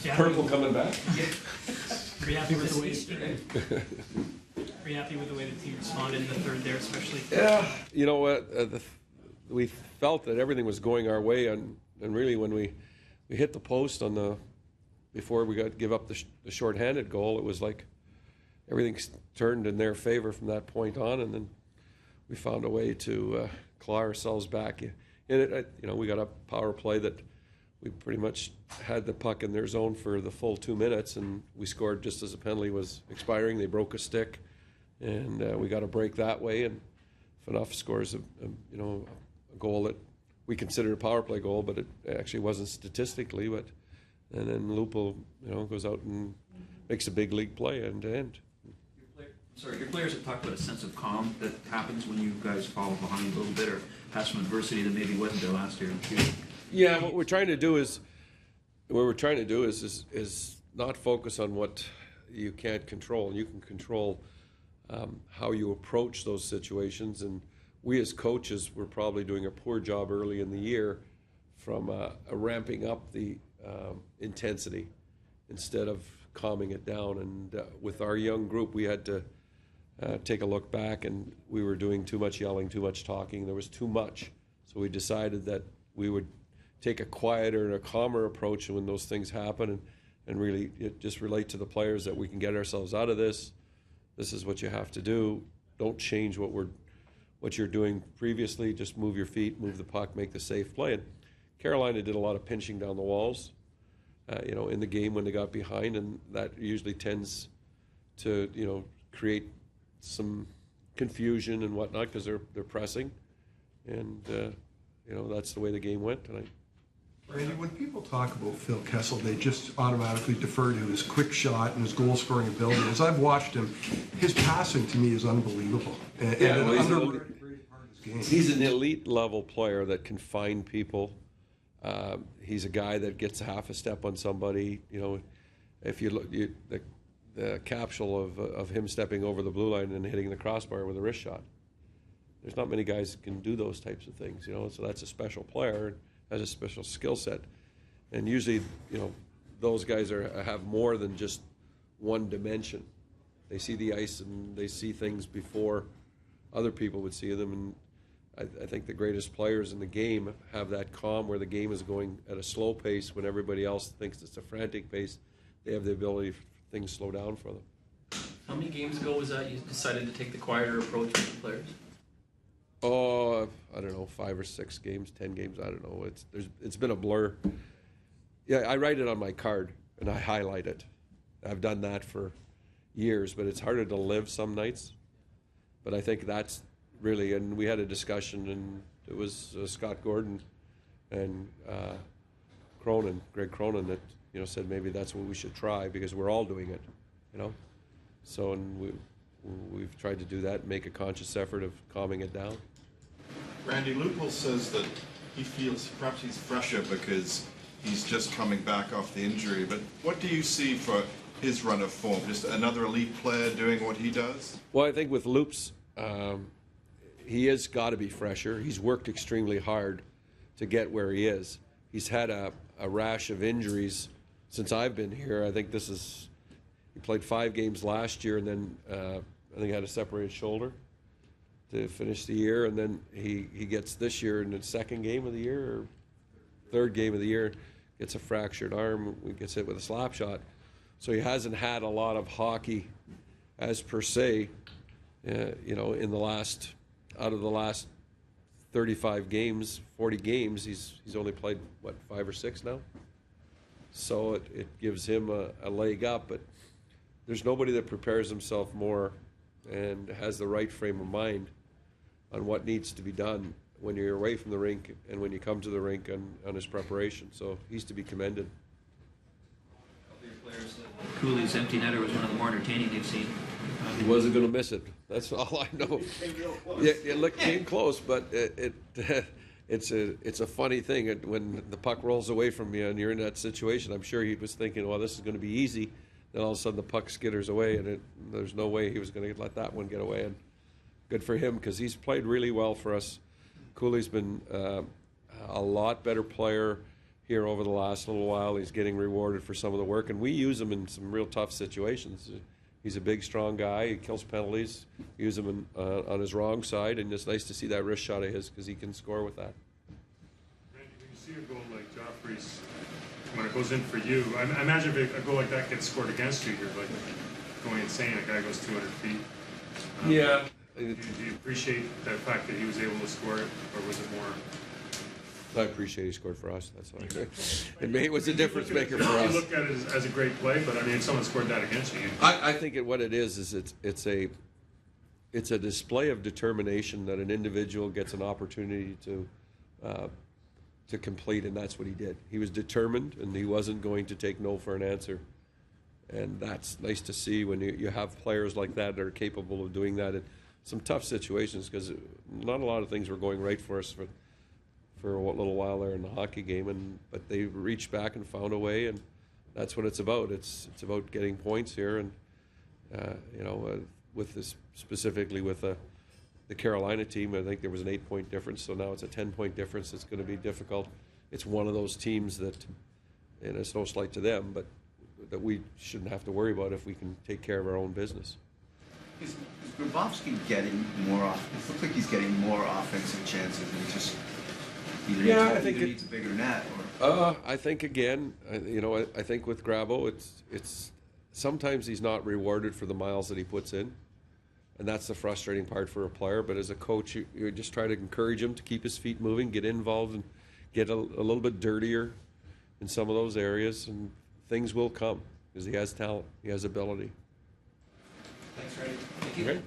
Purple coming back? Are you happy with the way? Are you happy with the way the team responded in the third there, especially? Yeah, you know what? We felt that everything was going our way, and really when we hit the post on before we got to give up the shorthanded goal, it was like everything turned in their favor from that point on, and then we found a way to claw ourselves back. We got a power play that we pretty much had the puck in their zone for the full 2 minutes, and we scored just as the penalty was expiring. They broke a stick, and we got a break that way. And Phaneuf scores a goal that we considered a power play goal, but it actually wasn't statistically. And then Lupul, goes out and makes a big league play end to end. Your players have talked about a sense of calm that happens when you guys fall behind a little bit or have some adversity that maybe wasn't there last year. Yeah, what we're trying to do is not focus on what you can't control. You can control how you approach those situations, and we as coaches were probably doing a poor job early in the year from ramping up the intensity instead of calming it down. And with our young group, we had to take a look back, and we were doing too much yelling, too much talking. There was too much. So we decided that we would take a quieter and a calmer approach when those things happen, and really just relate to the players that we can get ourselves out of this. This is what you have to do. Don't change what you're doing previously. Just move your feet, move the puck, make the safe play. And Carolina did a lot of pinching down the walls, in the game when they got behind, and that usually tends to, create some confusion and whatnot because they're pressing, and that's the way the game went tonight. Randy, when people talk about Phil Kessel, they just automatically defer to his quick shot and his goal-scoring ability. As I've watched him, his passing to me is unbelievable. He's an elite level player that can find people. He's a guy that gets half a step on somebody. If you look, the capsule of him stepping over the blue line and hitting the crossbar with a wrist shot. There's not many guys that can do those types of things, so that's a special player, has a special skill set. And usually, those guys have more than just one dimension. They see the ice and they see things before other people would see them. And I think the greatest players in the game have that calm where the game is going at a slow pace when everybody else thinks it's a frantic pace. They have the ability for things to slow down for them. How many games ago was that you decided to take the quieter approach with the players? Oh, I don't know, 5 or 6 games, 10 games, I don't know. It's been a blur. Yeah, I write it on my card and I highlight it. I've done that for years, but it's harder to live some nights. But I think that's really, and we had a discussion, and it was Scott Gordon and Greg Cronin that said maybe that's what we should try because we're all doing it, So and we've tried to do that, make a conscious effort of calming it down. Randy, Lupul says that he feels perhaps he's fresher because he's just coming back off the injury. But what do you see for his run of form? Just another elite player doing what he does? Well, I think with Loops, he has got to be fresher. He's worked extremely hard to get where he is. He's had a rash of injuries since I've been here. I think he played 5 games last year, and then I think he had a separated shoulder to finish the year, and then he gets this year in the 2nd game of the year or 3rd game of the year, gets a fractured arm, gets hit with a slap shot. So he hasn't had a lot of hockey as per se, in out of the last 35 games, 40 games, he's only played, 5 or 6 now? So it gives him a leg up, but there's nobody that prepares himself more and has the right frame of mind on what needs to be done when you're away from the rink and when you come to the rink on his preparation. So he's to be commended. Cooley's empty netter was one of the more entertaining they've seen. He wasn't going to miss it. That's all I know. Yeah, it came close, but it's a funny thing when the puck rolls away from you and you're in that situation. I'm sure he was thinking, well, this is going to be easy. Then all of a sudden the puck skitters away, and there's no way he was going to let that one get away. And good for him because he's played really well for us. Cooley's been a lot better player. here over the last little while. He's getting rewarded for some of the work, and we use him in some real tough situations. He's a big, strong guy. He kills penalties. Use him on his wrong side, and it's nice to see that wrist shot of his because he can score with that. Randy, when you see a goal like Joffrey's, when it goes in for you, I imagine if a goal like that gets scored against you, you're like going insane. A guy goes 200 feet. Yeah. Do you appreciate the fact that he was able to score it, or was it more? I appreciate he scored for us. That's all. It was a difference maker for You us. look at it as a great play, but I mean, if someone scored that against you, I think what it is it's a display of determination that an individual gets an opportunity to complete, and that's what he did. He was determined, and he wasn't going to take no for an answer. And that's nice to see when you have players like that are capable of doing that in some tough situations, because not a lot of things were going right for us for a little while there in the hockey game, but they reached back and found a way, and that's what it's about. It's about getting points here, and with this specifically with the Carolina team, I think there was an 8-point difference, so now it's a 10-point difference. It's going to be difficult. It's one of those teams that, and it's no slight to them, but that we shouldn't have to worry about if we can take care of our own business. Is Grabowski getting more off? It looks like he's getting more offensive chances and just either needs a bigger net or. I think again, I think with Grabo, it's sometimes he's not rewarded for the miles that he puts in, and that's the frustrating part for a player. But as a coach, you just try to encourage him to keep his feet moving, get involved, and get a little bit dirtier in some of those areas, and things will come because he has talent, he has ability. Thanks, Ray. Thank you. Okay.